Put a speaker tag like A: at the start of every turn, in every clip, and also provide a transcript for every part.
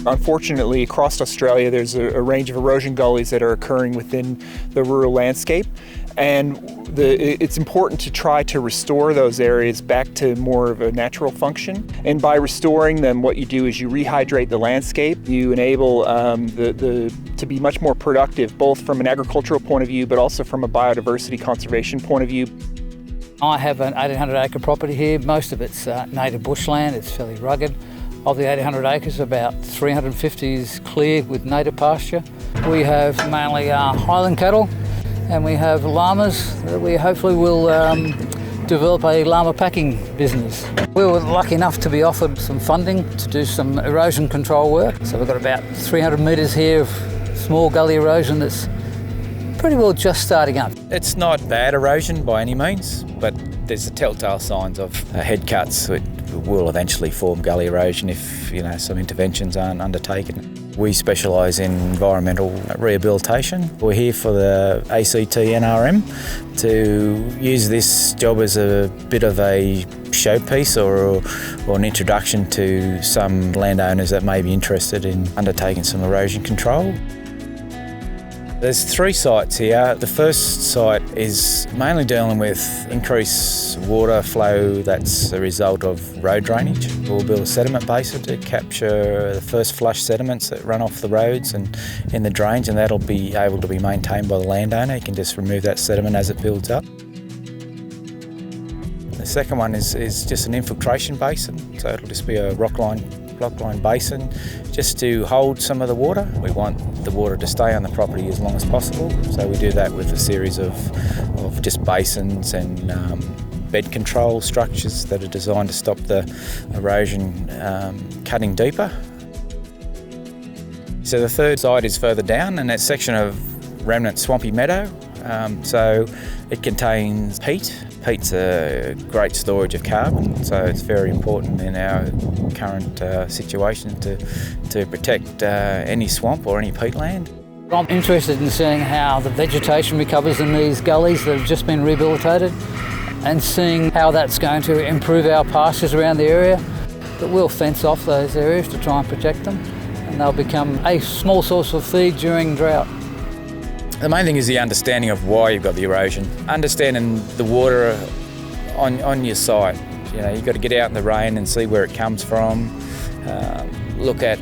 A: Unfortunately, across Australia, there's a range of erosion gullies that are occurring within the rural landscape, and it's important to try to restore those areas back to more of a natural function. And by restoring them, what you do is you rehydrate the landscape. You enable to be much more productive, both from an agricultural point of view, but also from a biodiversity conservation point of view.
B: I have an 1,800-acre property here. Most of it's native bushland. It's fairly rugged. Of the 1,800 acres, about 350 is cleared with native pasture. We have mainly highland cattle, and we have llamas that we hopefully will develop a llama packing business. We were lucky enough to be offered some funding to do some erosion control work. So we've got about 300 metres here of small gully erosion that's pretty well just starting up.
C: It's not bad erosion by any means, but there's the telltale signs of head cuts that will eventually form gully erosion if some interventions aren't undertaken. We specialise in environmental rehabilitation. We're here for the ACT NRM to use this job as a bit of a showpiece or an introduction to some landowners that may be interested in undertaking some erosion control. There's 3 sites here. The first site is mainly dealing with increased water flow that's a result of road drainage. We'll build a sediment basin to capture the first flush sediments that run off the roads and in the drains, and that'll be able to be maintained by the landowner. You can just remove that sediment as it builds up. The second one is just an infiltration basin, so it'll just be a rockline basin just to hold some of the water. We want the water to stay on the property as long as possible, so we do that with a series of just basins and bed control structures that are designed to stop the erosion cutting deeper. So the third site is further down, and that section of remnant Swampy Meadow. So it contains peat. Peat's a great storage of carbon, so it's very important in our current situation to protect any swamp or any peatland.
B: I'm interested in seeing how the vegetation recovers in these gullies that have just been rehabilitated, and seeing how that's going to improve our pastures around the area. But we'll fence off those areas to try and protect them, and they'll become a small source of feed during drought.
C: The main thing is the understanding of why you've got the erosion. Understanding the water on your site. You've got to get out in the rain and see where it comes from. Look at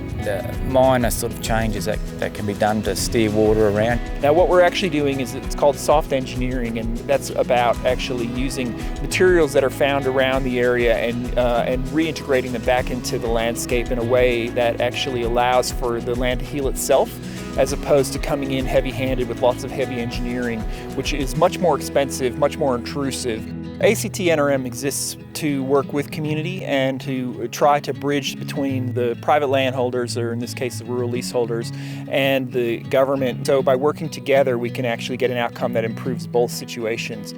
C: minor sort of changes that can be done to steer water around.
A: Now what we're actually doing is it's called soft engineering, and that's about actually using materials that are found around the area and reintegrating them back into the landscape in a way that actually allows for the land to heal itself, as opposed to coming in heavy-handed with lots of heavy engineering, which is much more expensive, much more intrusive. ACT NRM exists to work with community and to try to bridge between the private landholders, or in this case the rural leaseholders, and the government. So by working together we can actually get an outcome that improves both situations.